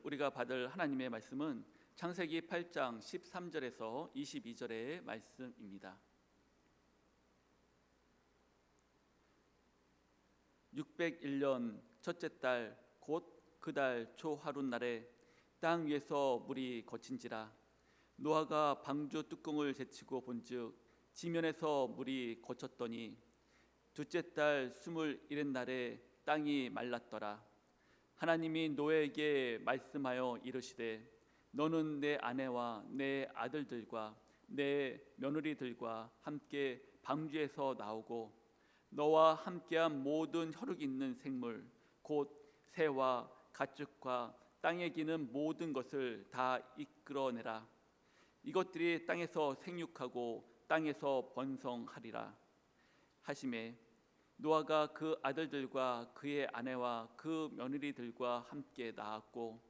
우리가 받을 하나님의 말씀은 창세기 8장 13절에서 22절의 말씀입니다. 601년 첫째 달 곧 그 달 초하룻날에 땅 위에서 물이 거친지라. 노아가 방주 뚜껑을 제치고 본즉 지면에서 물이 거쳤더니 둘째 달 21날에 땅이 말랐더라. 하나님이 노아에게 말씀하여 이르시되 너는 내 아내와 내 아들들과 내 며느리들과 함께 방주에서 나오고 너와 함께한 모든 혈육 있는 생물 곧 새와 가축과 땅에 기는 모든 것을 다 이끌어내라. 이것들이 땅에서 생육하고 땅에서 번성하리라 하시매 노아가 그 아들들과 그의 아내와 그 며느리들과 함께 나았고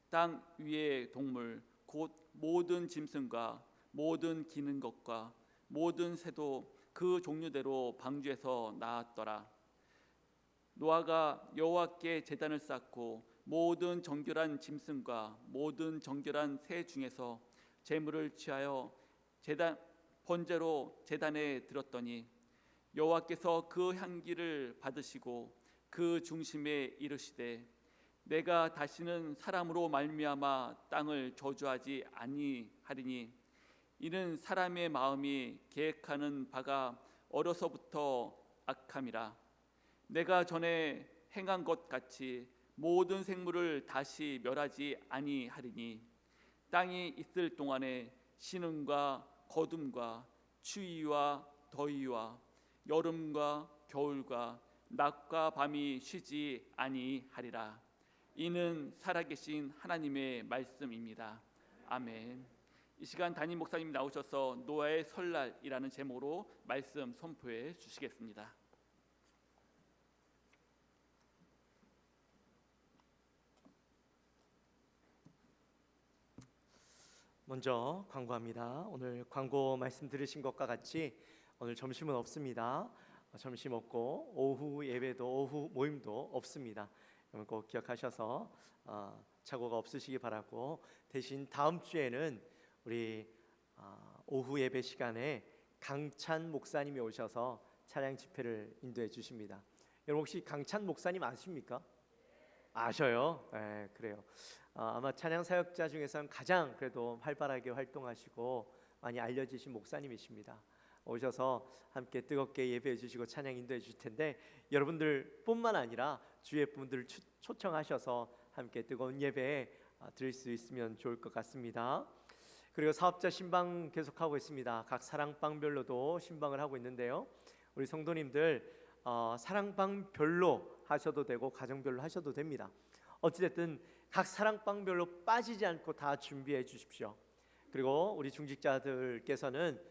땅 위의 동물 곧 모든 짐승과 모든 기는 것과 모든 새도 그 종류대로 방주에서 나았더라. 노아가 여호와께 제단을 쌓고 모든 정결한 짐승과 모든 정결한 새 중에서 제물을 취하여 번제로 제단에 들었더니 여호와께서 그 향기를 받으시고 그 중심에 이르시되 내가 다시는 사람으로 말미암아 땅을 저주하지 아니하리니 이는 사람의 마음이 계획하는 바가 어려서부터 악함이라. 내가 전에 행한 것 같이 모든 생물을 다시 멸하지 아니하리니 땅이 있을 동안에 신음과 거둠과 추위와 더위와 여름과 겨울과 낮과 밤이 쉬지 아니하리라. 이는 살아계신 하나님의 말씀입니다. 아멘. 이 시간 담임 목사님 나오셔서 노아의 설날이라는 제목으로 말씀 선포해 주시겠습니다. 먼저 광고합니다. 오늘 광고 말씀 들으신 것과 같이 오늘 점심은 없습니다. 점심 없고 오후 예배도 오후 모임도 없습니다. 여러분 꼭 기억하셔서 착오가 없으시기 바라고, 대신 다음 주에는 우리 오후 예배 시간에 강찬 목사님이 오셔서 찬양 집회를 인도해 주십니다. 여러분 혹시 강찬 목사님 아십니까? 아셔요? 네, 그래요. 아마 찬양 사역자 중에서는 가장 그래도 활발하게 활동하시고 많이 알려지신 목사님이십니다. 오셔서 함께 뜨겁게 예배해 주시고 찬양 인도해 주실 텐데, 여러분들뿐만 아니라 주위의 분들을 초청하셔서 함께 뜨거운 예배 드릴 수 있으면 좋을 것 같습니다. 그리고 사업자 신방 계속하고 있습니다. 각 사랑방별로도 신방을 하고 있는데요, 우리 성도님들 사랑방별로 하셔도 되고 가정별로 하셔도 됩니다. 어찌됐든 각 사랑방별로 빠지지 않고 다 준비해 주십시오. 그리고 우리 중직자들께서는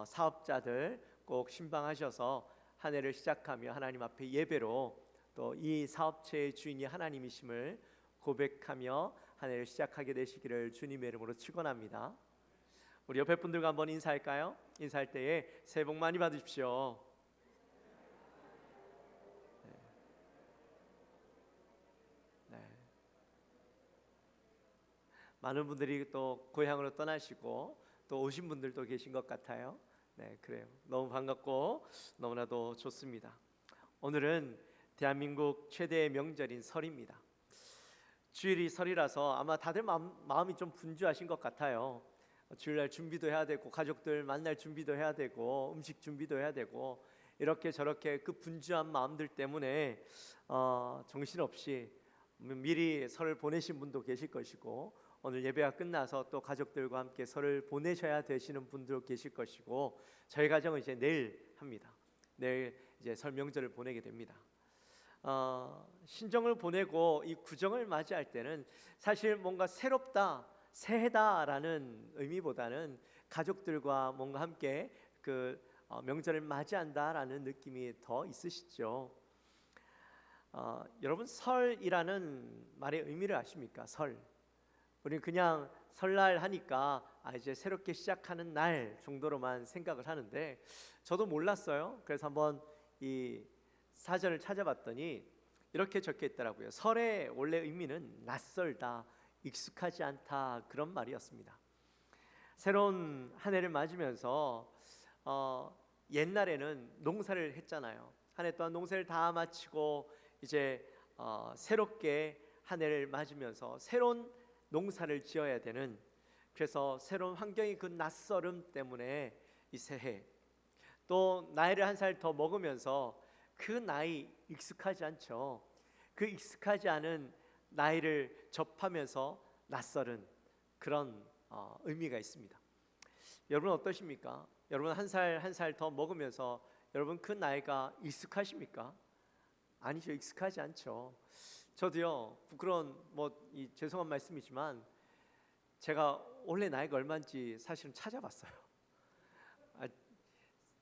사업자들 꼭 신방하셔서 한 해를 시작하며 하나님 앞에 예배로 또 이 사업체의 주인이 하나님이심을 고백하며 한 해를 시작하게 되시기를 주님의 이름으로 축원합니다. 우리 옆에 분들과 한번 인사할까요? 인사할 때에 새해 복 많이 받으십시오. 많은 분들이 또 고향으로 떠나시고 또 오신 분들도 계신 것 같아요. 네, 그래요. 너무 반갑고 너무나도 좋습니다. 오늘은 대한민국 최대의 명절인 설입니다. 주일이 설이라서 아마 다들 마음이 좀 분주하신 것 같아요. 주일날 준비도 해야 되고 가족들 만날 준비도 해야 되고 음식 준비도 해야 되고 이렇게 저렇게 그 분주한 마음들 때문에 정신없이 미리 설을 보내신 분도 계실 것이고, 오늘 예배가 끝나서 또 가족들과 함께 설을 보내셔야 되시는 분도 계실 것이고, 저희 가정은 이제 내일 합니다. 내일 이제 설 명절을 보내게 됩니다. 신정을 보내고 이 구정을 맞이할 때는 사실 뭔가 새롭다, 새해다라는 의미보다는 가족들과 뭔가 함께 그 명절을 맞이한다라는 느낌이 더 있으시죠. 여러분 설이라는 말의 의미를 아십니까? 설. 우리는 그냥 설날 하니까 이제 새롭게 시작하는 날 정도로만 생각을 하는데, 저도 몰랐어요. 그래서 한번 이 사전을 찾아봤더니 이렇게 적혀 있더라고요. 설의 원래 의미는 낯설다, 익숙하지 않다 그런 말이었습니다. 새로운 한 해를 맞으면서 옛날에는 농사를 했잖아요. 한 해 동안 농사를 다 마치고 이제 새롭게 한 해를 맞으면서 새로운 농사를 지어야 되는, 그래서 새로운 환경의 그 낯설음 때문에 이 새해 또 나이를 한 살 더 먹으면서 그 나이 익숙하지 않죠. 그 익숙하지 않은 나이를 접하면서 낯설은 그런 의미가 있습니다. 여러분 어떠십니까? 여러분 한 살 더 먹으면서 여러분 그 나이가 익숙하십니까? 아니죠. 익숙하지 않죠. 저도요, 부끄러운 죄송한 말씀이지만 제가 원래 나이가 얼마인지 사실은 찾아봤어요.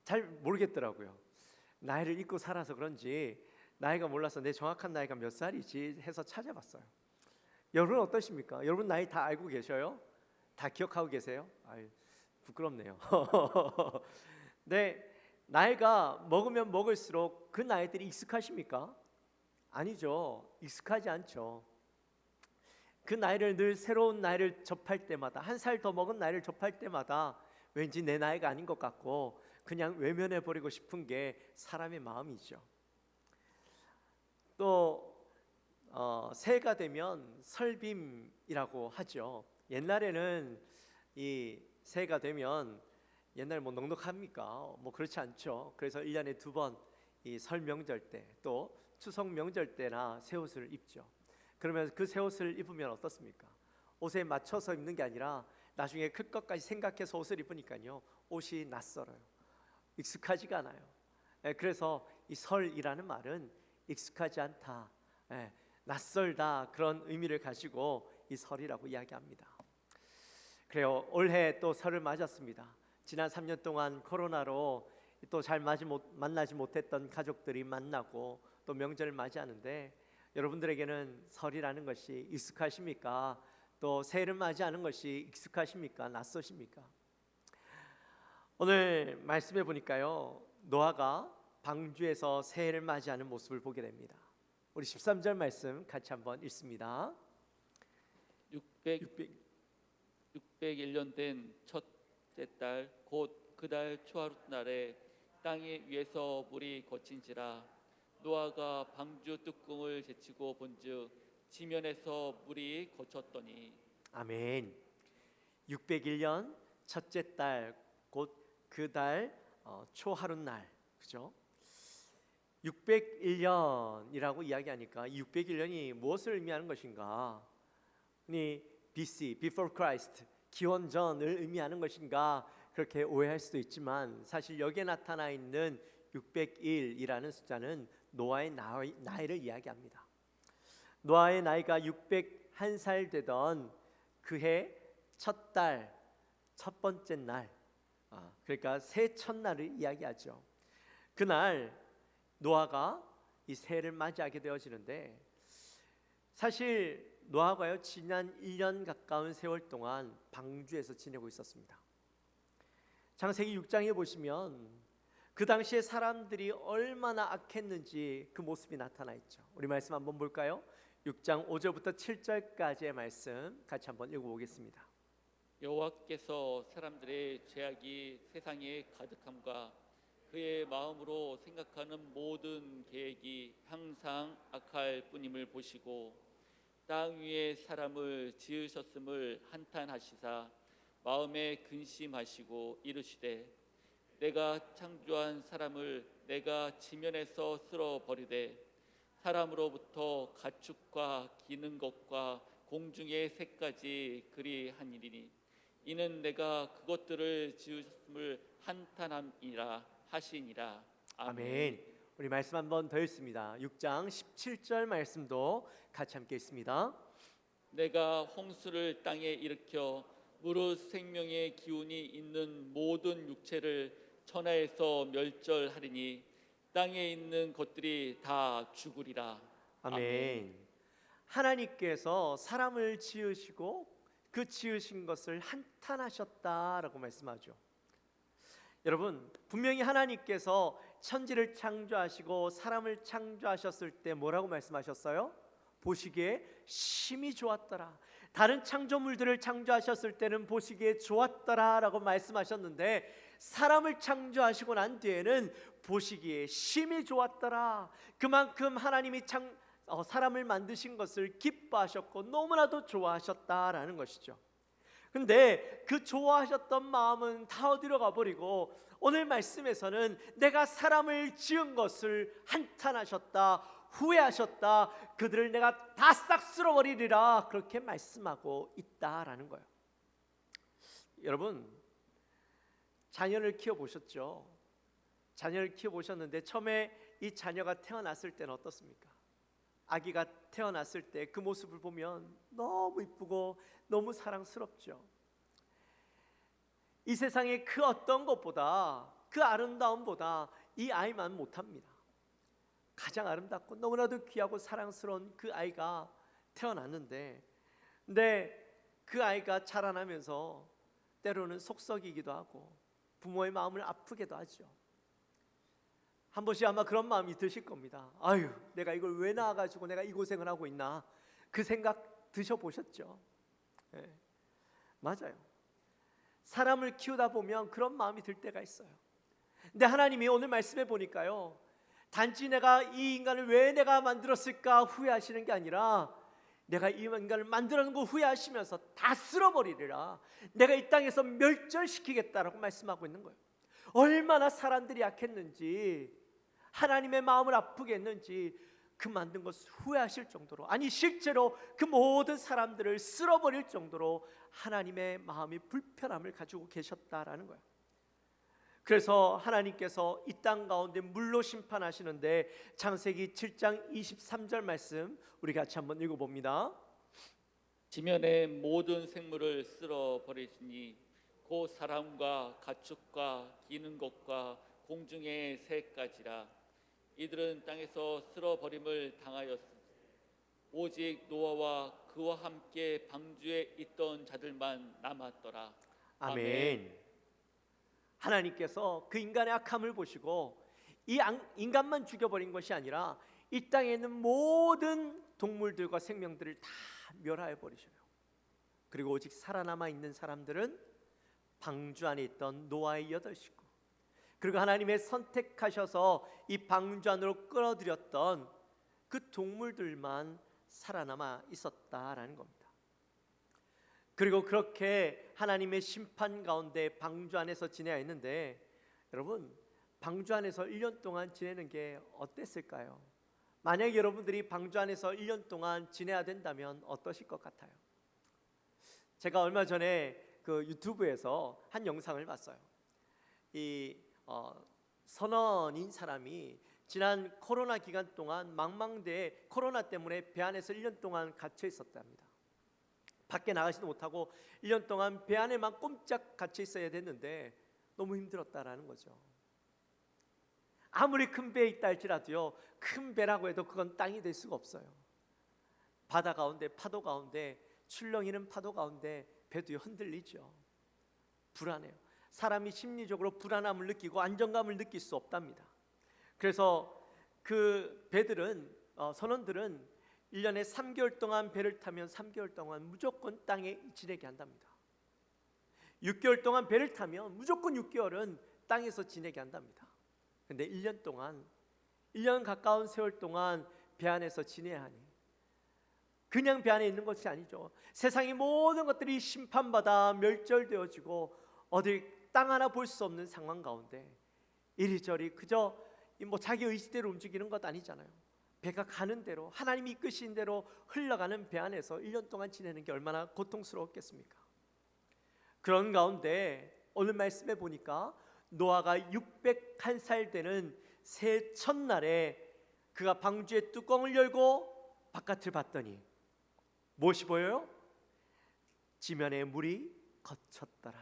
잘 모르겠더라고요. 나이를 잊고 살아서 그런지 나이가 몰라서 내 정확한 나이가 몇 살이지 해서 찾아봤어요. 여러분 어떠십니까? 여러분 나이 다 알고 계셔요? 다 기억하고 계세요? 부끄럽네요. 네, 나이가 먹으면 먹을수록 그 나이들이 익숙하십니까? 아니죠. 익숙하지 않죠. 그 나이를 늘 새로운 나이를 접할 때마다, 한 살 더 먹은 나이를 접할 때마다 왠지 내 나이가 아닌 것 같고 그냥 외면해 버리고 싶은 게 사람의 마음이죠. 또 새해가 되면 설빔이라고 하죠. 옛날에는 이 새해가 되면 옛날 넉넉합니까? 그렇지 않죠. 그래서 1년에 2번 이 설 명절 때 또 추석 명절 때나 새 옷을 입죠. 그러면 그 새 옷을 입으면 어떻습니까? 옷에 맞춰서 입는 게 아니라 나중에 클 것까지 생각해서 옷을 입으니까요, 옷이 낯설어요. 익숙하지가 않아요. 그래서 이 설이라는 말은 익숙하지 않다, 낯설다, 그런 의미를 가지고 이 설이라고 이야기합니다. 그래요. 올해 또 설을 맞았습니다. 지난 3년 동안 코로나로 또 잘 만나지 못했던 가족들이 만나고 또 명절을 맞이하는데, 여러분들에게는 설이라는 것이 익숙하십니까? 또 새해를 맞이하는 것이 익숙하십니까? 낯서십니까? 오늘 말씀해 보니까요, 노아가 방주에서 새해를 맞이하는 모습을 보게 됩니다. 우리 13절 말씀 같이 한번 읽습니다. 601년 된 첫째 달 곧 그 달 초하룻날에 땅 위에서 물이 거친지라 노아가 방주 뚜껑을 제치고 본즉 지면에서 물이 거쳤더니. 아멘. 601년 첫째 달 곧 그 달 초하룻날, 그죠? 601년이라고 이야기하니까 601년이 무엇을 의미하는 것인가? BC, Before Christ, 기원전을 의미하는 것인가? 그렇게 오해할 수도 있지만 사실 여기에 나타나 있는 601이라는 숫자는 노아의 나이를 이야기합니다. 노아의 나이가 601살 되던 그해 첫 달, 첫 번째 날, 그러니까 새 첫날을 이야기하죠. 그날 노아가 이 새해를 맞이하게 되어지는데, 사실 노아가요, 지난 1년 가까운 세월 동안 방주에서 지내고 있었습니다. 창세기 6장에 보시면 그 당시에 사람들이 얼마나 악했는지 그 모습이 나타나 있죠. 우리 말씀 한번 볼까요? 6장 5절부터 7절까지의 말씀 같이 한번 읽어보겠습니다. 여호와께서 사람들의 죄악이 세상에 가득함과 그의 마음으로 생각하는 모든 계획이 항상 악할 뿐임을 보시고 땅 위에 사람을 지으셨음을 한탄하시사 마음에 근심하시고 이르시되 내가 창조한 사람을 내가 지면에서 쓸어버리되 사람으로부터 가축과 기는 것과 공중의 새까지 그리하니니 이는 내가 그것들을 지으셨음을 한탄함이라 하시니라. 아멘. 우리 말씀 한번 더 읽습니다. 6장 17절 말씀도 같이 함께 읽습니다. 내가 홍수를 땅에 일으켜 무릇 생명의 기운이 있는 모든 육체를 천하에서 멸절하리니 땅에 있는 것들이 다 죽으리라. 아멘. 하나님께서 사람을 지으시고 그 지으신 것을 한탄하셨다라고 말씀하죠. 여러분, 분명히 하나님께서 천지를 창조하시고 사람을 창조하셨을 때 뭐라고 말씀하셨어요? 보시기에 심히 좋았더라. 다른 창조물들을 창조하셨을 때는 보시기에 좋았더라라고 말씀하셨는데 사람을 창조하시고 난 뒤에는 보시기에 심히 좋았더라. 그만큼 하나님이 사람을 만드신 것을 기뻐하셨고 너무나도 좋아하셨다라는 것이죠. 근데 그 좋아하셨던 마음은 다 어디로 가버리고 오늘 말씀에서는 내가 사람을 지은 것을 한탄하셨다, 후회하셨다, 그들을 내가 다 싹 쓸어버리리라 그렇게 말씀하고 있다라는 거예요. 여러분, 자녀를 키워보셨죠? 자녀를 키워보셨는데 처음에 이 자녀가 태어났을 때는 어떻습니까? 아기가 태어났을 때 그 모습을 보면 너무 이쁘고 너무 사랑스럽죠. 이 세상에 그 어떤 것보다, 그 아름다움보다 이 아이만 못합니다. 가장 아름답고 너무나도 귀하고 사랑스러운 그 아이가 태어났는데, 근데 그 아이가 자라나면서 때로는 속썩이기도 하고 부모의 마음을 아프게도 하죠. 한 번씩 아마 그런 마음이 드실 겁니다. 아유, 내가 이걸 왜 낳아가지고 내가 이 고생을 하고 있나, 그 생각 드셔보셨죠? 네, 맞아요. 사람을 키우다 보면 그런 마음이 들 때가 있어요. 근데 하나님이 오늘 말씀해 보니까요, 단지 내가 이 인간을 왜 내가 만들었을까 후회하시는 게 아니라 내가 이 인간을 만들어놓은 거 후회하시면서 다 쓸어버리리라, 내가 이 땅에서 멸절시키겠다라고 말씀하고 있는 거예요. 얼마나 사람들이 약했는지, 하나님의 마음을 아프게 했는지 그 만든 것을 후회하실 정도로, 아니 실제로 그 모든 사람들을 쓸어버릴 정도로 하나님의 마음이 불편함을 가지고 계셨다라는 거예요. 그래서 하나님께서 이 땅 가운데 물로 심판하시는데 창세기 7장 23절 말씀 우리 같이 한번 읽어봅니다. 지면의 모든 생물을 쓸어버리시니 곧 사람과 가축과 기는 것과 공중의 새까지라. 이들은 땅에서 쓸어버림을 당하였으니 오직 노아와 그와 함께 방주에 있던 자들만 남았더라. 아멘. 하나님께서 그 인간의 악함을 보시고 이 인간만 죽여버린 것이 아니라 이 땅에 있는 모든 동물들과 생명들을 다 멸하여 버리셔요. 그리고 오직 살아남아 있는 사람들은 방주 안에 있던 노아의 8식구, 그리고 하나님의 선택하셔서 이 방주 안으로 끌어들였던 그 동물들만 살아남아 있었다라는 겁니다. 그리고 그렇게 하나님의 심판 가운데 방주 안에서 지내야 했는데, 여러분, 방주 안에서 1년 동안 지내는 게 어땠을까요? 만약 여러분들이 방주 안에서 1년 동안 지내야 된다면 어떠실 것 같아요? 제가 얼마 전에 그 유튜브에서 한 영상을 봤어요. 선원인 사람이 지난 코로나 기간 동안 망망대해 코로나 때문에 배 안에서 1년 동안 갇혀 있었답니다. 밖에 나가지도 못하고 1년 동안 배 안에만 꼼짝 갇혀 있어야 됐는데 너무 힘들었다라는 거죠. 아무리 큰 배에 있다 할지라도요, 큰 배라고 해도 그건 땅이 될 수가 없어요. 바다 가운데, 파도 가운데, 출렁이는 파도 가운데 배도 흔들리죠. 불안해요. 사람이 심리적으로 불안함을 느끼고 안정감을 느낄 수 없답니다. 그래서 그 배들은, 선원들은 1년에 3개월 동안 배를 타면 3개월 동안 무조건 땅에 지내게 한답니다. 6개월 동안 배를 타면 무조건 6개월은 땅에서 지내게 한답니다. 근데 1년 동안, 1년 가까운 세월 동안 배 안에서 지내야 하니 그냥 배 안에 있는 것이 아니죠. 세상의 모든 것들이 심판받아 멸절되어지고 어디 땅 하나 볼 수 없는 상황 가운데 이리저리 그저 자기 의지대로 움직이는 것 아니잖아요. 배가 가는 대로, 하나님이 이끄신 대로 흘러가는 배 안에서 1년 동안 지내는 게 얼마나 고통스러웠겠습니까? 그런 가운데 오늘 말씀해 보니까 노아가 601살 되는 새 첫날에 그가 방주의 뚜껑을 열고 바깥을 봤더니 무엇이 보여요? 지면에 물이 거쳤더라.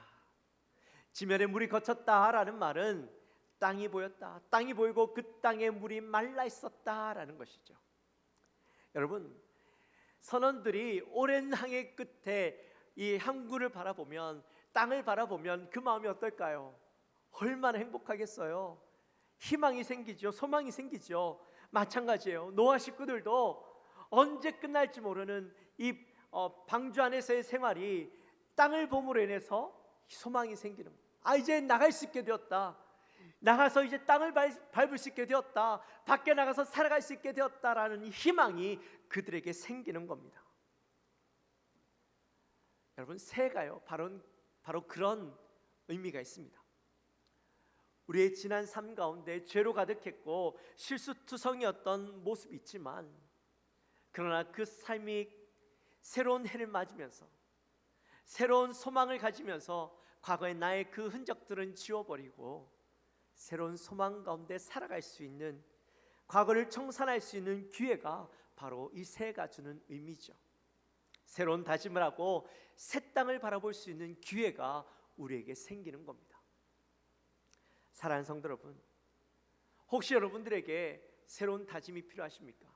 지면에 물이 거쳤다라는 말은 땅이 보였다, 땅이 보이고 그 땅에 물이 말라 있었다라는 것이죠. 여러분, 선원들이 오랜 항해 끝에 이 항구를 바라보면, 땅을 바라보면 그 마음이 어떨까요? 얼마나 행복하겠어요. 희망이 생기죠. 소망이 생기죠. 마찬가지예요. 노아 식구들도 언제 끝날지 모르는 이 방주 안에서의 생활이 땅을 봄으로 인해서 소망이 생기는 거예요. 이제 나갈 수 있게 되었다. 나가서 이제 땅을 밟을 수 있게 되었다. 밖에 나가서 살아갈 수 있게 되었다라는 희망이 그들에게 생기는 겁니다. 여러분, 새가요 바로 그런 의미가 있습니다. 우리의 지난 삶 가운데 죄로 가득했고 실수투성이었던 모습이 있지만, 그러나 그 삶이 새로운 해를 맞으면서 새로운 소망을 가지면서 과거의 나의 그 흔적들은 지워버리고 새로운 소망 가운데 살아갈 수 있는, 과거를 청산할 수 있는 기회가 바로 이 새해가 주는 의미죠. 새로운 다짐을 하고 새 땅을 바라볼 수 있는 기회가 우리에게 생기는 겁니다. 사랑하는 성도 여러분, 혹시 여러분들에게 새로운 다짐이 필요하십니까?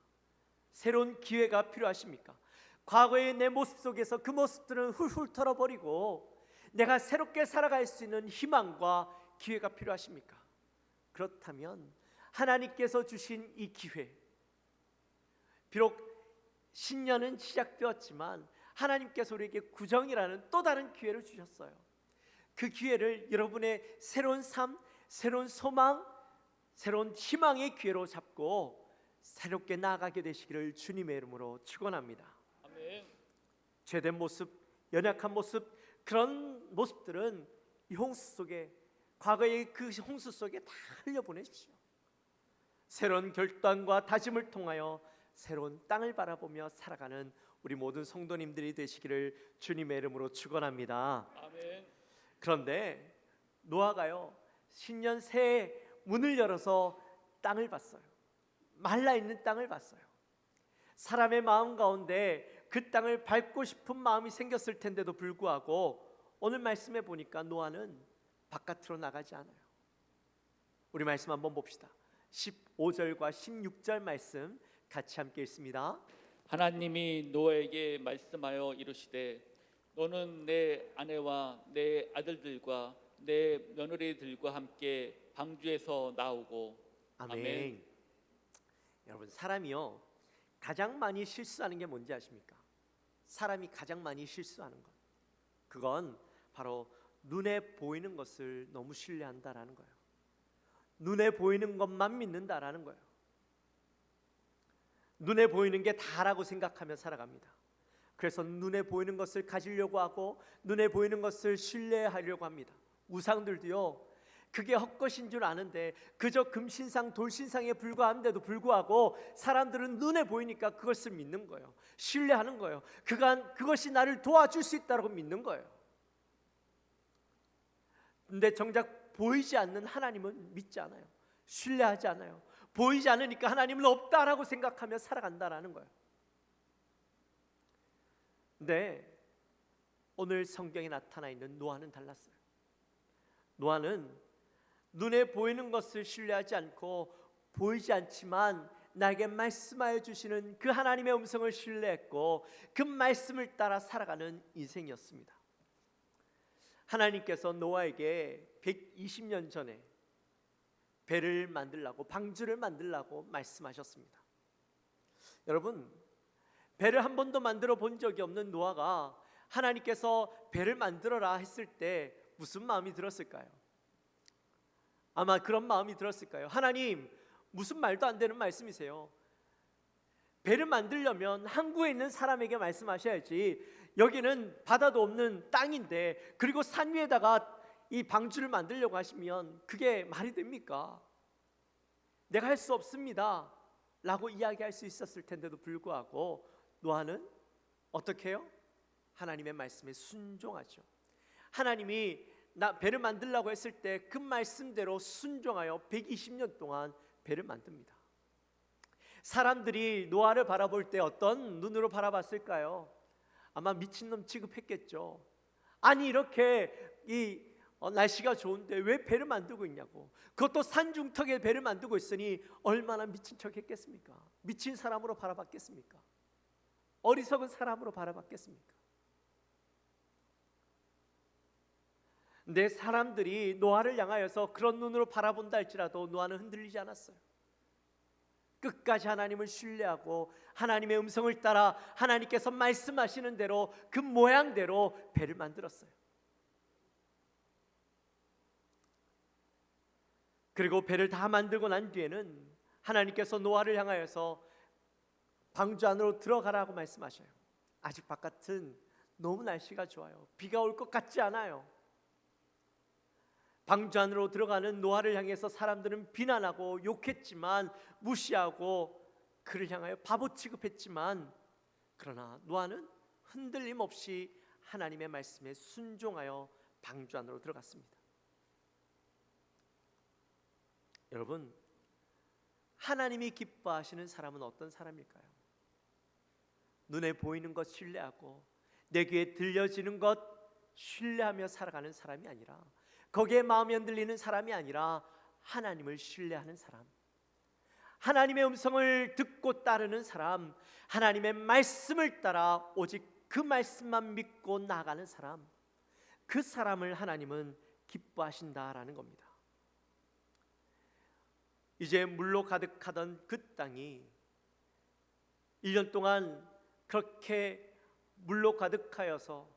새로운 기회가 필요하십니까? 과거의 내 모습 속에서 그 모습들은 훌훌 털어버리고 내가 새롭게 살아갈 수 있는 희망과 기회가 필요하십니까? 그렇다면 하나님께서 주신 이 기회, 비록 신년은 시작되었지만 하나님께서 우리에게 구정이라는 또 다른 기회를 주셨어요. 그 기회를 여러분의 새로운 삶, 새로운 소망, 새로운 희망의 기회로 잡고 새롭게 나아가게 되시기를 주님의 이름으로 축원합니다. 아멘. 죄된 모습, 연약한 모습, 그런 모습들은 이 홍수 속에, 과거의 그 홍수 속에 다 흘려보내십시오. 새로운 결단과 다짐을 통하여 새로운 땅을 바라보며 살아가는 우리 모든 성도님들이 되시기를 주님의 이름으로 축원합니다. 아멘. 그런데 노아가요, 신년 새해 문을 열어서 땅을 봤어요. 말라있는 땅을 봤어요. 사람의 마음 가운데 그 땅을 밟고 싶은 마음이 생겼을 텐데도 불구하고 오늘 말씀해 보니까 노아는 바깥으로 나가지 않아요. 우리 말씀 한번 봅시다. 15절과 16절 말씀 같이 함께 읽습니다. 하나님이 노아에게 말씀하여 이르시되 너는 내 아내와 내 아들들과 내 며느리들과 함께 방주에서 나오고. 아멘. 아멘. 여러분, 사람이요 가장 많이 실수하는 게 뭔지 아십니까? 사람이 가장 많이 실수하는 것, 그건 바로 눈에 보이는 것을 너무 신뢰한다라는 거예요. 눈에 보이는 것만 믿는다라는 거예요. 눈에 보이는 게 다라고 생각하며 살아갑니다. 그래서 눈에 보이는 것을 가지려고 하고 눈에 보이는 것을 신뢰하려고 합니다. 우상들도요, 그게 헛것인 줄 아는데 그저 금신상 돌신상에 불과한데도 불구하고 사람들은 눈에 보이니까 그것을 믿는 거예요. 신뢰하는 거예요. 그것이 나를 도와줄 수 있다고 믿는 거예요. 근데 정작 보이지 않는 하나님은 믿지 않아요. 신뢰하지 않아요. 보이지 않으니까 하나님은 없다라고 생각하며 살아간다라는 거예요. 근데 오늘 성경에 나타나 있는 노아는 달랐어요. 노아는 눈에 보이는 것을 신뢰하지 않고 보이지 않지만 나에게 말씀하여 주시는 그 하나님의 음성을 신뢰했고 그 말씀을 따라 살아가는 인생이었습니다. 하나님께서 노아에게 120년 전에 배를 만들라고, 방주를 만들라고 말씀하셨습니다. 여러분, 배를 한 번도 만들어 본 적이 없는 노아가 하나님께서 배를 만들어라 했을 때 무슨 마음이 들었을까요? 아마 그런 마음이 들었을까요? 하나님, 무슨 말도 안 되는 말씀이세요. 배를 만들려면 항구에 있는 사람에게 말씀하셔야지, 여기는 바다도 없는 땅인데 그리고 산 위에다가 이 방주를 만들려고 하시면 그게 말이 됩니까? 내가 할 수 없습니다 라고 이야기할 수 있었을 텐데도 불구하고 노아는 어떻게 해요? 하나님의 말씀에 순종하죠. 하나님이 배를 만들라고 했을 때 그 말씀대로 순종하여 120년 동안 배를 만듭니다. 사람들이 노아를 바라볼 때 어떤 눈으로 바라봤을까요? 아마 미친놈 취급했겠죠. 아니, 이렇게 날씨가 좋은데 왜 배를 만들고 있냐고. 그것도 산중턱에 배를 만들고 있으니 얼마나 미친 척 했겠습니까? 미친 사람으로 바라봤겠습니까? 어리석은 사람으로 바라봤겠습니까? 내 사람들이 노아를 향하여서 그런 눈으로 바라본다 할지라도 노아는 흔들리지 않았어요. 끝까지 하나님을 신뢰하고 하나님의 음성을 따라 하나님께서 말씀하시는 대로 그 모양대로 배를 만들었어요. 그리고 배를 다 만들고 난 뒤에는 하나님께서 노아를 향하여서 방주 안으로 들어가라고 말씀하셔요. 아직 바깥은 너무 날씨가 좋아요. 비가 올 것 같지 않아요. 방주 안으로 들어가는 노아를 향해서 사람들은 비난하고 욕했지만, 무시하고 그를 향하여 바보 취급했지만, 그러나 노아는 흔들림 없이 하나님의 말씀에 순종하여 방주 안으로 들어갔습니다. 여러분, 하나님이 기뻐하시는 사람은 어떤 사람일까요? 눈에 보이는 것 신뢰하고 내 귀에 들려지는 것 신뢰하며 살아가는 사람이 아니라, 거기에 마음이 흔들리는 사람이 아니라 하나님을 신뢰하는 사람, 하나님의 음성을 듣고 따르는 사람, 하나님의 말씀을 따라 오직 그 말씀만 믿고 나아가는 사람, 그 사람을 하나님은 기뻐하신다라는 겁니다. 이제 물로 가득하던 그 땅이 1년 동안 그렇게 물로 가득하여서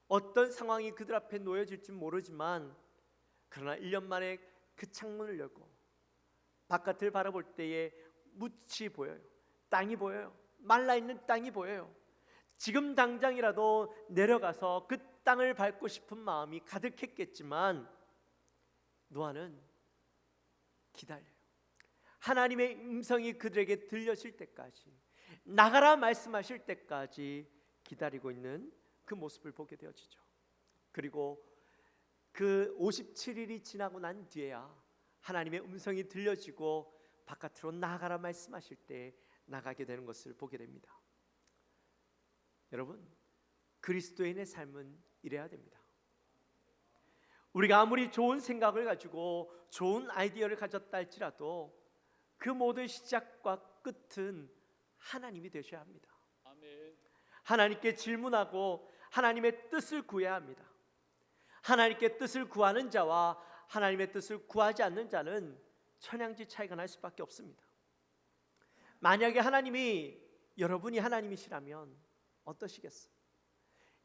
어떤 상황이 그들 앞에 놓여질지 모르지만, 그러나 1년 만에 그 창문을 열고 바깥을 바라볼 때에 묻이 보여요. 땅이 보여요. 말라있는 땅이 보여요. 지금 당장이라도 내려가서 그 땅을 밟고 싶은 마음이 가득했겠지만, 노아는 기다려요. 하나님의 음성이 그들에게 들려질 때까지, 나가라 말씀하실 때까지 기다리고 있는 그 모습을 보게 되어지죠. 그리고 그 57일이 지나고 난 뒤에야 하나님의 음성이 들려지고 바깥으로 나가라 말씀하실 때 나가게 되는 것을 보게 됩니다. 여러분, 그리스도인의 삶은 이래야 됩니다. 우리가 아무리 좋은 생각을 가지고 좋은 아이디어를 가졌다 할지라도 그 모든 시작과 끝은 하나님이 되셔야 합니다. 아멘. 하나님께 질문하고 하나님의 뜻을 구해야 합니다. 하나님께 뜻을 구하는 자와 하나님의 뜻을 구하지 않는 자는 천양지 차이가 날 수밖에 없습니다. 만약에 여러분이 하나님이시라면 어떠시겠어요?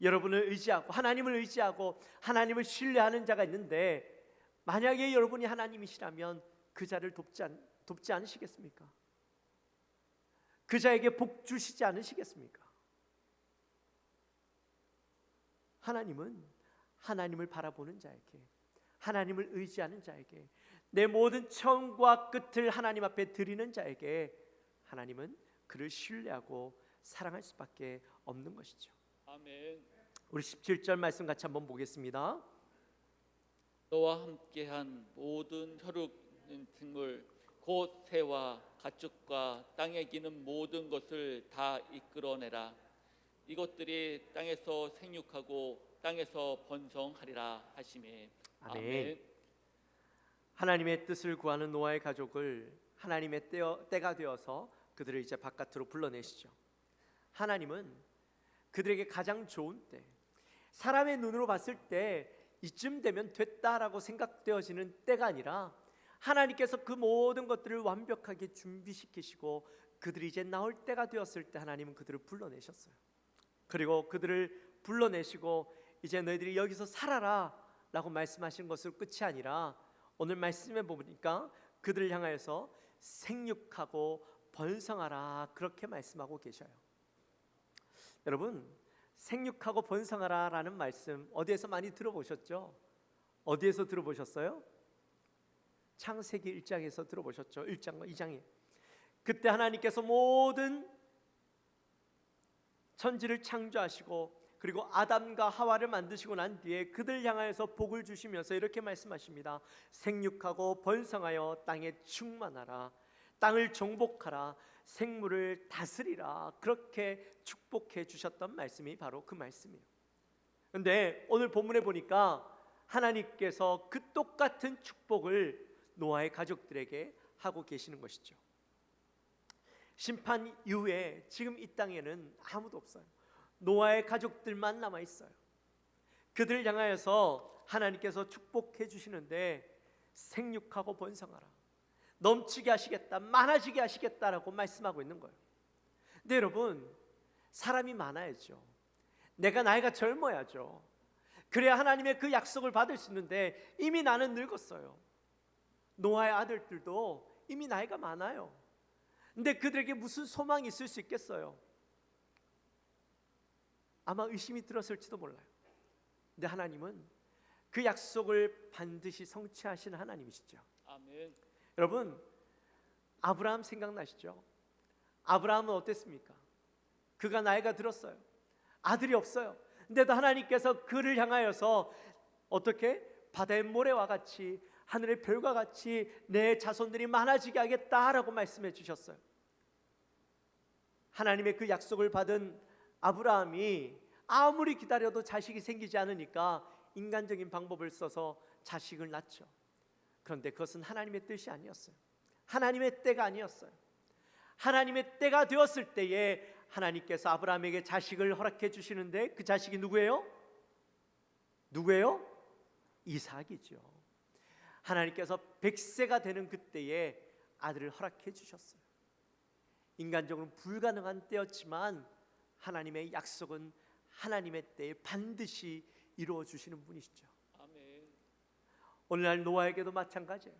여러분을 의지하고 하나님을 의지하고 하나님을 신뢰하는 자가 있는데, 만약에 여러분이 하나님이시라면 그 자를 돕지 않으시겠습니까? 그 자에게 복 주시지 않으시겠습니까? 하나님은 하나님을 바라보는 자에게, 하나님을 의지하는 자에게, 내 모든 처음과 끝을 하나님 앞에 드리는 자에게 하나님은 그를 신뢰하고 사랑할 수밖에 없는 것이죠. 아멘. 우리 17절 말씀 같이 한번 보겠습니다. 너와 함께한 모든 혈육인 생물 곧 새와 가축과 땅에 기는 모든 것을 다 이끌어내라. 이것들이 땅에서 생육하고 땅에서 번성하리라 하시매. 아멘. 하나님의 뜻을 구하는 노아의 가족을 하나님의 때가 되어서 그들을 이제 바깥으로 불러내시죠. 하나님은 그들에게 가장 좋은 때, 사람의 눈으로 봤을 때 이쯤 되면 됐다라고 생각되어지는 때가 아니라, 하나님께서 그 모든 것들을 완벽하게 준비시키시고 그들이 이제 나올 때가 되었을 때 하나님은 그들을 불러내셨어요. 그리고 그들을 불러내시고 이제 너희들이 여기서 살아라 라고 말씀하신 것으로 끝이 아니라, 오늘 말씀해 보니까 그들을 향하여서 생육하고 번성하라 그렇게 말씀하고 계셔요. 여러분, 생육하고 번성하라 라는 말씀 어디에서 많이 들어보셨죠? 어디에서 들어보셨어요? 창세기 1장에서 들어보셨죠? 1장과 2장에 그때 하나님께서 모든 천지를 창조하시고 그리고 아담과 하와를 만드시고 난 뒤에 그들 향하여서 복을 주시면서 이렇게 말씀하십니다. 생육하고 번성하여 땅에 충만하라, 땅을 정복하라, 생물을 다스리라. 그렇게 축복해 주셨던 말씀이 바로 그 말씀이에요. 그런데 오늘 본문에 보니까 하나님께서 그 똑같은 축복을 노아의 가족들에게 하고 계시는 것이죠. 심판 이후에 지금 이 땅에는 아무도 없어요. 노아의 가족들만 남아 있어요. 그들을 향하여서 하나님께서 축복해 주시는데, 생육하고 번성하라, 넘치게 하시겠다, 많아지게 하시겠다라고 말씀하고 있는 거예요. 근데 여러분, 사람이 많아야죠. 내가 나이가 젊어야죠. 그래야 하나님의 그 약속을 받을 수 있는데 이미 나는 늙었어요. 노아의 아들들도 이미 나이가 많아요. 근데 그들에게 무슨 소망이 있을 수 있겠어요? 아마 의심이 들었을지도 몰라요. 근데 하나님은 그 약속을 반드시 성취하시는 하나님이시죠. 아멘. 여러분, 아브라함 생각나시죠? 아브라함은 어땠습니까? 그가 나이가 들었어요. 아들이 없어요. 근데도 하나님께서 그를 향하여서 어떻게? 바다의 모래와 같이 하늘의 별과 같이 내 자손들이 많아지게 하겠다라고 말씀해 주셨어요. 하나님의 그 약속을 받은 아브라함이 아무리 기다려도 자식이 생기지 않으니까 인간적인 방법을 써서 자식을 낳죠. 그런데 그것은 하나님의 뜻이 아니었어요. 하나님의 때가 아니었어요. 하나님의 때가 되었을 때에 하나님께서 아브라함에게 자식을 허락해 주시는데 그 자식이 누구예요? 누구예요? 이삭이죠. 하나님께서 100세가 되는 그때에 아들을 허락해 주셨어요. 인간적으로 불가능한 때였지만 하나님의 약속은 하나님의 때에 반드시 이루어 주시는 분이시죠. 아멘. 오늘날 노아에게도 마찬가지예요.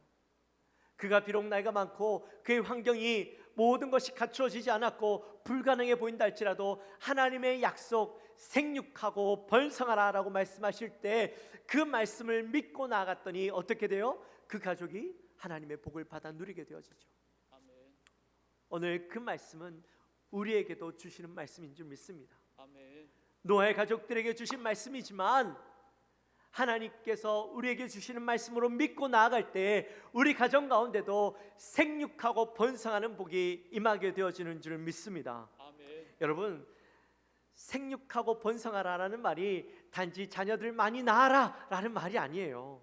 그가 비록 나이가 많고 그의 환경이 모든 것이 갖추어지지 않았고 불가능해 보인다 할지라도 하나님의 약속 생육하고 번성하라라고 말씀하실 때 그 말씀을 믿고 나아갔더니 어떻게 돼요? 그 가족이 하나님의 복을 받아 누리게 되어지죠. 아멘. 오늘 그 말씀은 우리에게도 주시는 말씀인 줄 믿습니다. 아멘. 노아의 가족들에게 주신 말씀이지만 하나님께서 우리에게 주시는 말씀으로 믿고 나아갈 때 우리 가정 가운데도 생육하고 번성하는 복이 임하게 되어지는 줄 믿습니다. 아멘. 여러분, 생육하고 번성하라는 말이 단지 자녀들 많이 낳아라라는 말이 아니에요.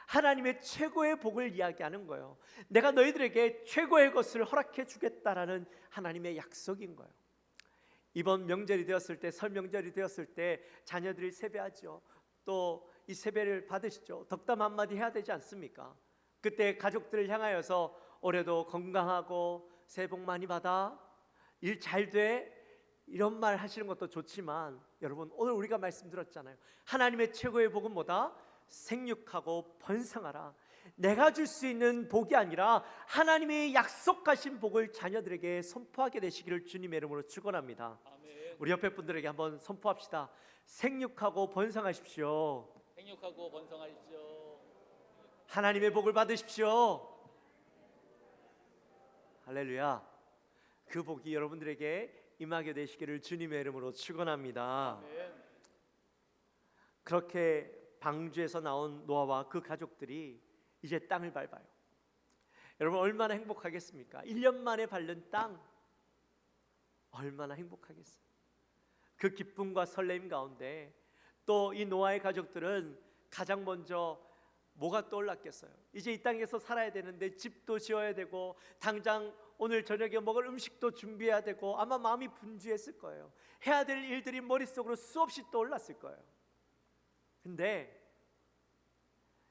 하나님의 최고의 복을 이야기하는 거예요. 내가 너희들에게 최고의 것을 허락해 주겠다라는 하나님의 약속인 거예요. 이번 명절이 되었을 때, 설 명절이 되었을 때 자녀들이 세배하죠. 또 이 세배를 받으시죠. 덕담 한마디 해야 되지 않습니까? 그때 가족들을 향하여서 올해도 건강하고 새해 복 많이 받아, 일 잘 돼, 이런 말 하시는 것도 좋지만 여러분, 오늘 우리가 말씀 들었잖아요. 하나님의 최고의 복은 뭐다? 생육하고 번성하라. 내가 줄 수 있는 복이 아니라 하나님의 약속하신 복을 자녀들에게 선포하게 되시기를 주님의 이름으로 축원합니다. 아멘. 우리 옆에 분들에게 한번 선포합시다. 생육하고 번성하십시오. 생육하고 번성하십시오. 하나님의 복을 받으십시오. 할렐루야. 그 복이 여러분들에게 임하게 되시기를 주님의 이름으로 축원합니다. 아멘. 그렇게 방주에서 나온 노아와 그 가족들이 이제 땅을 밟아요. 여러분, 얼마나 행복하겠습니까? 1년 만에 밟는 땅, 얼마나 행복하겠어요. 그 기쁨과 설렘 가운데 또 이 노아의 가족들은 가장 먼저 뭐가 떠올랐겠어요? 이제 이 땅에서 살아야 되는데 집도 지어야 되고 당장 오늘 저녁에 먹을 음식도 준비해야 되고 아마 마음이 분주했을 거예요. 해야 될 일들이 머릿속으로 수없이 떠올랐을 거예요. 근데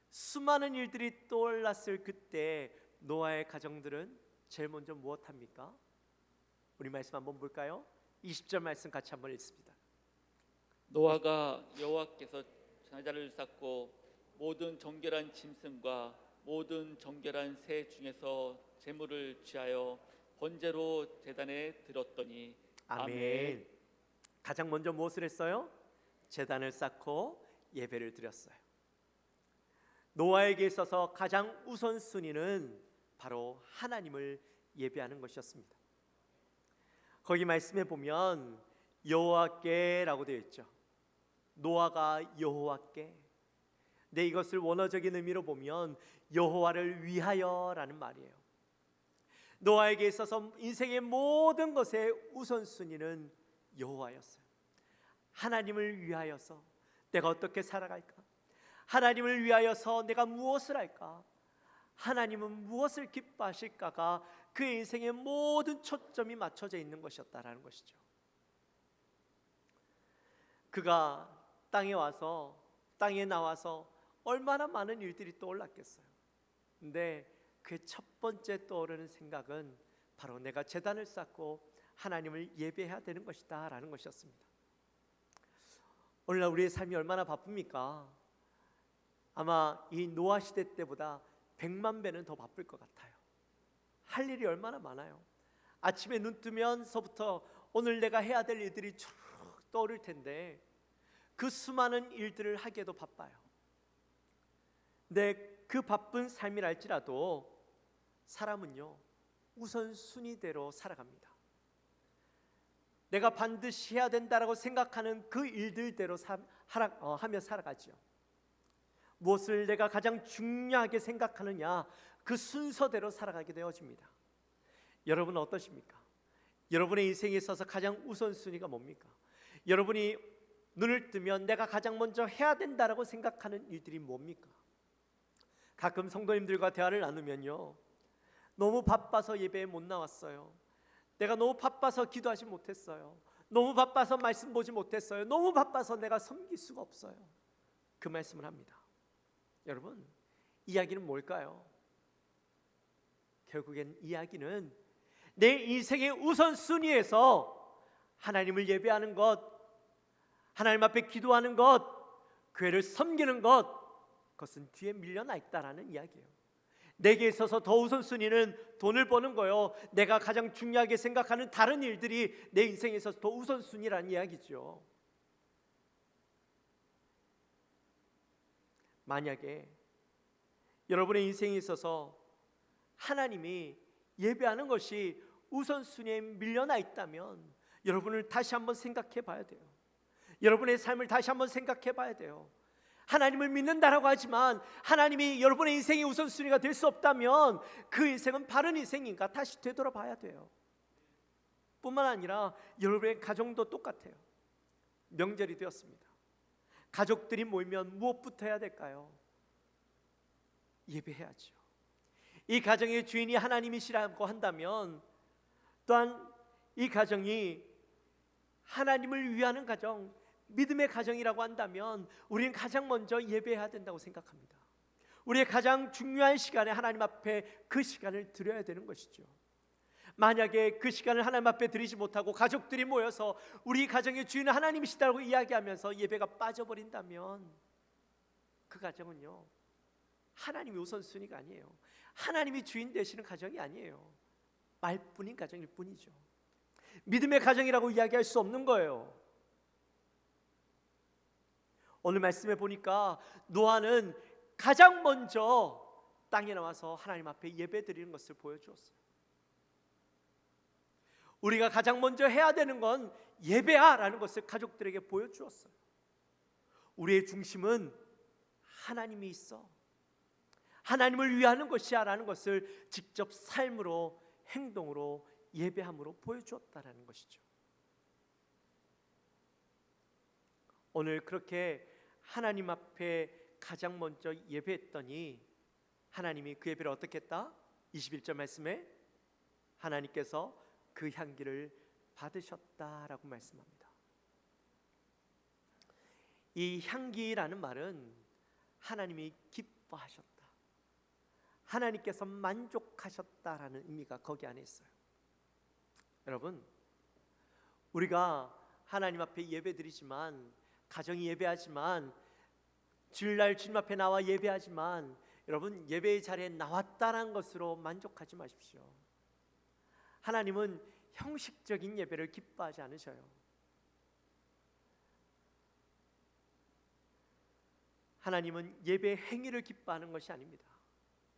수많은 일들이 떠올랐을 그때 노아의 가정들은 제일 먼저 무엇합니까? 우리 말씀 한번 볼까요? 20절 말씀 같이 한번 읽습니다. 노아가 여호와께서 사자를 쌓고 모든 정결한 짐승과 모든 정결한 새 중에서 제물을 취하여 번제로 제단에 들었더니 아멘. 가장 먼저 무엇을 했어요? 제단을 쌓고 예배를 드렸어요. 노아에게 있어서 가장 우선순위는 바로 하나님을 예배하는 것이었습니다. 거기 말씀에 보면 여호와께라고 되어 있죠. 노아가 여호와께. 근데 이것을 원어적인 의미로 보면 여호와를 위하여라는 말이에요. 노아에게 있어서 인생의 모든 것의 우선순위는 여호와였어요. 하나님을 위하여서 내가 어떻게 살아갈까? 하나님을 위하여서 내가 무엇을 할까? 하나님은 무엇을 기뻐하실까가 그의 인생의 모든 초점이 맞춰져 있는 것이었다라는 것이죠. 그가 땅에 나와서 얼마나 많은 일들이 떠올랐겠어요. 근데 그의 첫 번째 떠오르는 생각은 바로 내가 제단을 쌓고 하나님을 예배해야 되는 것이다 라는 것이었습니다. 오늘날 우리의 삶이 얼마나 바쁩니까? 아마 이 노아 시대 때보다 100만 배는 더 바쁠 것 같아요. 할 일이 얼마나 많아요. 아침에 눈 뜨면서부터 오늘 내가 해야 될 일들이 쭉 떠오를 텐데 그 수많은 일들을 하기에도 바빠요. 근데 그 바쁜 삶이랄지라도 사람은요 우선순위대로 살아갑니다. 내가 반드시 해야 된다라고 생각하는 그 일들대로 하며 살아가죠. 무엇을 내가 가장 중요하게 생각하느냐 그 순서대로 살아가게 되어집니다. 여러분은 어떠십니까? 여러분의 인생에 있어서 가장 우선순위가 뭡니까? 여러분이 눈을 뜨면 내가 가장 먼저 해야 된다라고 생각하는 일들이 뭡니까? 가끔 성도님들과 대화를 나누면요 너무 바빠서 예배에 못 나왔어요. 내가 너무 바빠서 기도하지 못했어요. 너무 바빠서 말씀 보지 못했어요. 너무 바빠서 내가 섬길 수가 없어요. 그 말씀을 합니다. 여러분, 이야기는 뭘까요? 결국엔 이야기는 내 인생의 우선순위에서 하나님을 예배하는 것, 하나님 앞에 기도하는 것, 교회를 섬기는 것, 그것은 뒤에 밀려나 있다라는 이야기예요. 내게 있어서 더 우선순위는 돈을 버는 거요. 내가 가장 중요하게 생각하는 다른 일들이 내 인생에 있어서 더 우선순위라는 이야기죠. 만약에 여러분의 인생에 있어서 하나님이 예배하는 것이 우선순위에 밀려나 있다면 여러분을 다시 한번 생각해 봐야 돼요. 여러분의 삶을 다시 한번 생각해 봐야 돼요. 하나님을 믿는다라고 하지만 하나님이 여러분의 인생의 우선순위가 될 수 없다면 그 인생은 바른 인생인가 다시 되돌아봐야 돼요. 뿐만 아니라 여러분의 가정도 똑같아요. 명절이 되었습니다. 가족들이 모이면 무엇부터 해야 될까요? 예배해야죠. 이 가정의 주인이 하나님이시라고 한다면 또한 이 가정이 하나님을 위하는 가정, 믿음의 가정이라고 한다면 우리는 가장 먼저 예배해야 된다고 생각합니다. 우리의 가장 중요한 시간에 하나님 앞에 그 시간을 드려야 되는 것이죠. 만약에 그 시간을 하나님 앞에 드리지 못하고 가족들이 모여서 우리 가정의 주인은 하나님이시다고 이야기하면서 예배가 빠져버린다면 그 가정은요 하나님이 우선순위가 아니에요. 하나님이 주인 되시는 가정이 아니에요. 말뿐인 가정일 뿐이죠. 믿음의 가정이라고 이야기할 수 없는 거예요. 오늘 말씀에 보니까 노아는 가장 먼저 땅에 나와서 하나님 앞에 예배드리는 것을 보여주었어요. 우리가 가장 먼저 해야 되는 건 예배야라는 것을 가족들에게 보여주었어요. 우리의 중심은 하나님이 있어, 하나님을 위하는 것이야 라는 것을 직접 삶으로, 행동으로, 예배함으로 보여주었다라는 것이죠. 오늘 그렇게 하나님 앞에 가장 먼저 예배했더니 하나님이 그 예배를 어떻게 했다? 21절 말씀에 하나님께서 그 향기를 받으셨다라고 말씀합니다. 이 향기라는 말은 하나님이 기뻐하셨다, 하나님께서 만족하셨다라는 의미가 거기 안에 있어요. 여러분, 우리가 하나님 앞에 예배드리지만, 가정이 예배하지만, 주일날 주님 앞에 나와 예배하지만, 여러분 예배의 자리에 나왔다는 것으로 만족하지 마십시오. 하나님은 형식적인 예배를 기뻐하지 않으셔요. 하나님은 예배 행위를 기뻐하는 것이 아닙니다.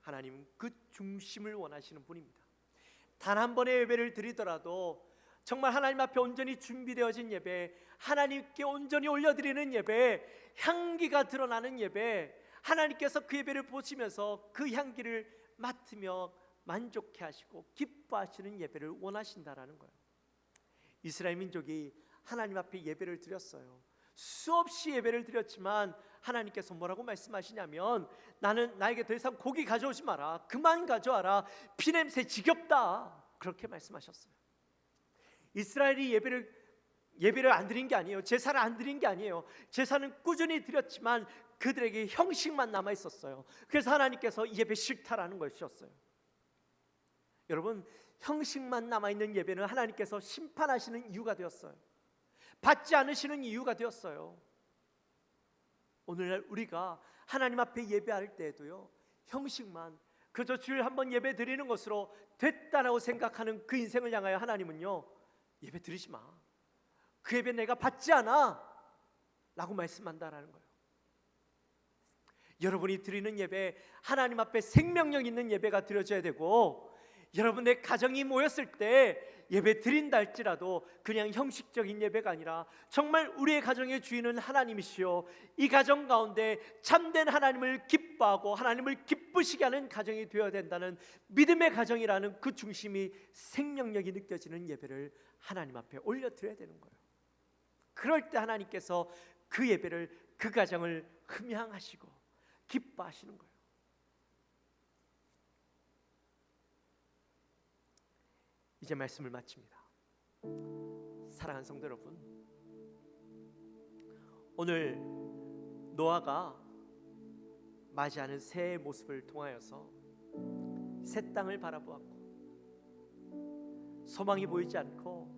하나님은 그 중심을 원하시는 분입니다. 단 한 번의 예배를 드리더라도 정말 하나님 앞에 온전히 준비되어진 예배, 하나님께 온전히 올려드리는 예배, 향기가 드러나는 예배, 하나님께서 그 예배를 보시면서 그 향기를 맡으며 만족해 하시고 기뻐하시는 예배를 원하신다라는 거예요. 이스라엘 민족이 하나님 앞에 예배를 드렸어요. 수없이 예배를 드렸지만 하나님께서 뭐라고 말씀하시냐면, 나에게 더 이상 고기 가져오지 마라, 그만 가져와라, 피냄새 지겹다, 그렇게 말씀하셨어요. 이스라엘이 예배를 안 드린 게 아니에요. 제사를 안 드린 게 아니에요. 제사는 꾸준히 드렸지만 그들에게 형식만 남아 있었어요. 그래서 하나님께서 예배 싫다라는 것이었어요. 여러분, 형식만 남아있는 예배는 하나님께서 심판하시는 이유가 되었어요. 받지 않으시는 이유가 되었어요. 오늘날 우리가 하나님 앞에 예배할 때에도요, 형식만 그저 주일 한번 예배 드리는 것으로 됐다라고 생각하는 그 인생을 향하여 하나님은요, 예배 드리지 마, 그 예배 내가 받지 않아 라고 말씀한다라는 거예요. 여러분이 드리는 예배, 하나님 앞에 생명력 있는 예배가 드려져야 되고, 여러분의 가정이 모였을 때 예배 드린다 할지라도 그냥 형식적인 예배가 아니라 정말 우리의 가정의 주인은 하나님이시오, 이 가정 가운데 참된 하나님을 기뻐하고 하나님을 기쁘시게 하는 가정이 되어야 된다는 믿음의 가정이라는 그 중심이, 생명력이 느껴지는 예배를 하나님 앞에 올려드려야 되는 거예요. 그럴 때 하나님께서 그 예배를, 그 가정을 흠향하시고 기뻐하시는 거예요. 이제 말씀을 마칩니다. 사랑하는 성도 여러분, 오늘 노아가 맞이하는 새의 모습을 통하여서 새 땅을 바라보았고, 소망이 보이지 않고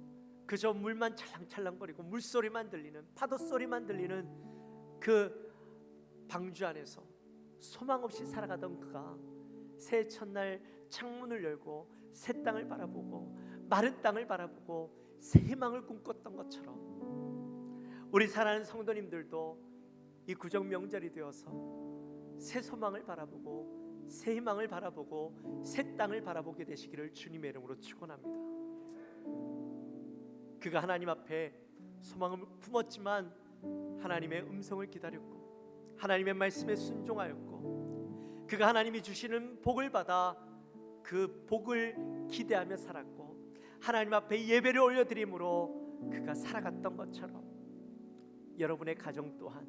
그저 물만 찰랑찰랑거리고 물소리만 들리는, 파도 소리만 들리는 그 방주 안에서 소망 없이 살아가던 그가 새해 첫날 창문을 열고 새 땅을 바라보고 마른 땅을 바라보고 새 희망을 꿈꿨던 것처럼, 우리 사랑하는 성도님들도 이 구정 명절이 되어서 새 소망을 바라보고 새 희망을 바라보고 새 땅을 바라보게 되시기를 주님의 이름으로 축원합니다. 그가 하나님 앞에 소망을 품었지만 하나님의 음성을 기다렸고 하나님의 말씀에 순종하였고, 그가 하나님이 주시는 복을 받아 그 복을 기대하며 살았고, 하나님 앞에 예배를 올려드림으로 그가 살아갔던 것처럼, 여러분의 가정 또한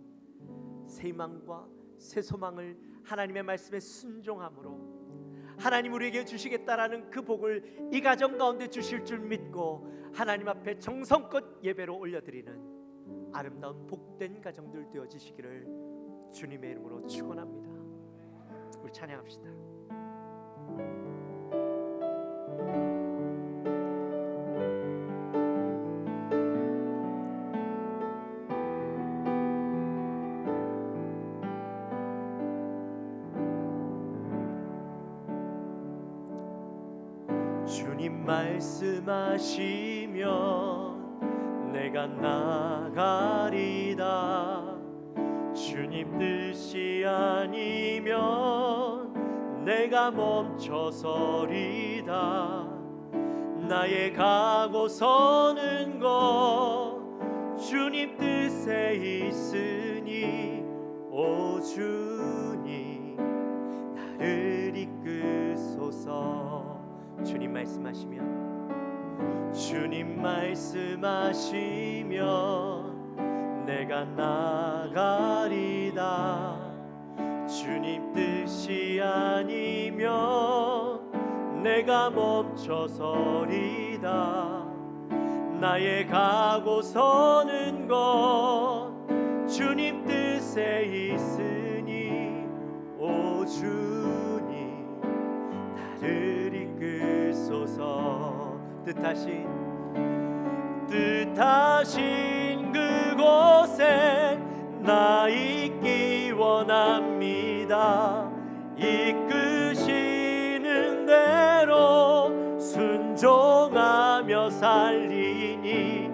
새 희망과 새 소망을 하나님의 말씀에 순종함으로 하나님 우리에게 주시겠다라는 그 복을 이 가정 가운데 주실 줄 믿고 하나님 앞에 정성껏 예배로 올려드리는 아름다운 복된 가정들 되어지시기를 주님의 이름으로 축원합니다. 우리 찬양합시다. 주님 말씀하시면 내가 나가리다. 주님 뜻이 아니면 내가 멈춰서리다. 나의 가고 서는 것 주님 뜻에 있으니, 오 주님 나를 이끄소서. 주님 말씀하시면, 주님 말씀하시면 내가 나가리다. 주님 뜻이 아니면 내가 멈춰서리다. 나의 가고 서는 것 주님 뜻에 있으니, 오 주님 나를 이끄소서. 뜻하신 그곳에 나 있기 원합니다. 이끄시는 대로 순종하며 살리니,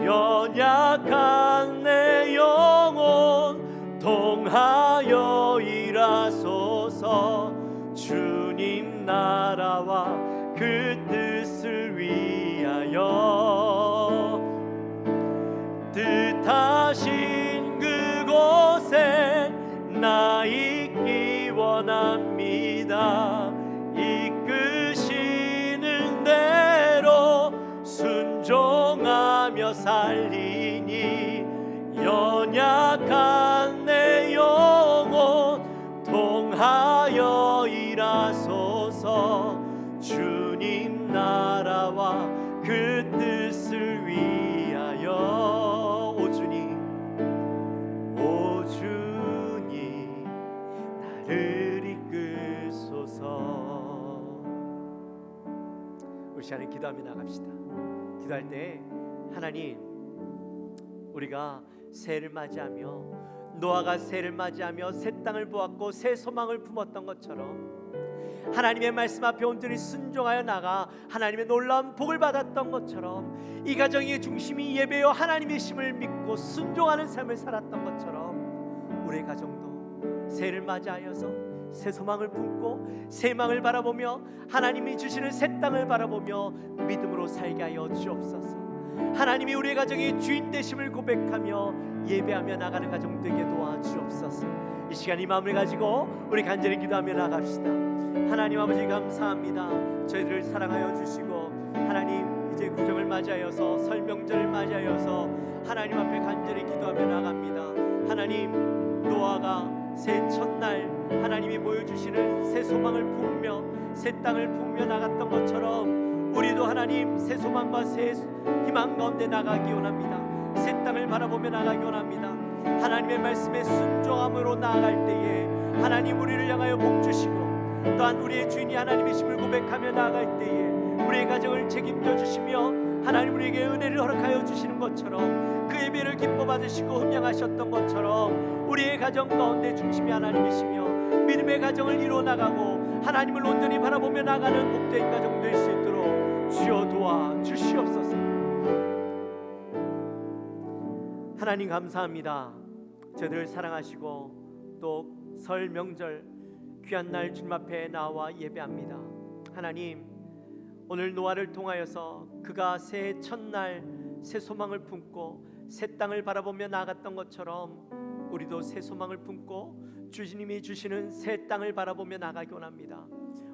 연약한 내 영혼 통하여 일하소서. 주님 나라와 그 뜻을 위하여, 뜻하신 그곳에 나 있기 원합니다. 이끄시는 대로 순종하며 살리니, 연약한 내 영혼 통하여 일하소서. 주님 나라와 그 뜻을 위하여, 오 주님 나를 이끄소서. 시간에 기도하며 나갑시다. 기도할 때 하나님, 우리가 새해를 맞이하며 노아가 새해를 맞이하며 새 땅을 보았고 새 소망을 품었던 것처럼 하나님의 말씀 앞에 온전히 순종하여 나가 하나님의 놀라운 복을 받았던 것처럼 이 가정의 중심이 예배요 하나님의 심을 믿고 순종하는 삶을 살았던 것처럼 우리의 가정도 새해를 맞이하여서 새 소망을 품고 새 망을 바라보며 하나님이 주시는 새 땅을 바라보며 믿음으로 살게 하여 주옵소서. 하나님이 우리의 가정의 주인 되심을 고백하며 예배하며 나가는 가정 되게 도와주옵소서. 이 시간 이 마음을 가지고 우리 간절히 기도하며 나갑시다. 하나님 아버지 감사합니다. 저희들을 사랑하여 주시고 하나님 이제 구정을 맞이하여서 설 명절을 맞이하여서 하나님 앞에 간절히 기도하며 나갑니다. 하나님, 노아가 새 첫날 하나님이 보여주시는 새 소망을 품으며 새 땅을 품으며 나갔던 것처럼 우리도 하나님 새 소망과 새 희망 가운데 나가기 원합니다. 새 땅을 바라보며 나가기 원합니다. 하나님의 말씀에 순종함으로 나아갈 때에 하나님 우리를 향하여 복 주시고 또한 우리의 주인이 하나님이심을 고백하며 나아갈 때에 우리의 가정을 책임져 주시며 하나님 우리에게 은혜를 허락하여 주시는 것처럼 그 예배를 기뻐 받으시고 흠양하셨던 것처럼 우리의 가정 가운데 중심이 하나님이시며 믿음의 가정을 이루어 나가고 하나님을 온전히 바라보며 나가는 복된 가정 될 수 있도록 주여 도와 주시옵소서. 하나님 감사합니다. 저희들을 사랑하시고 또 설 명절 귀한 날 주님 앞에 나와 예배합니다. 하나님, 오늘 노아를 통하여서 그가 새해 첫날 새 소망을 품고 새 땅을 바라보며 나아갔던 것처럼 우리도 새 소망을 품고 주님이 주시는 새 땅을 바라보며 나가기 원합니다.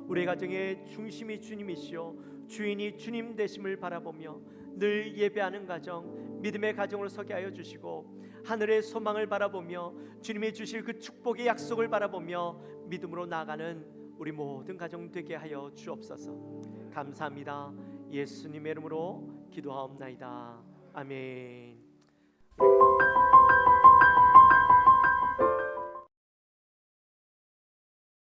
우리 가정의 중심이 주님이시오 주인이 주님 되심을 바라보며 늘 예배하는 가정, 믿음의 가정으로 서게 하여 주시고 하늘의 소망을 바라보며 주님이 주실 그 축복의 약속을 바라보며 믿음으로 나아가는 우리 모든 가정 되게 하여 주옵소서. 감사합니다. 예수님의 이름으로 기도하옵나이다. 아멘.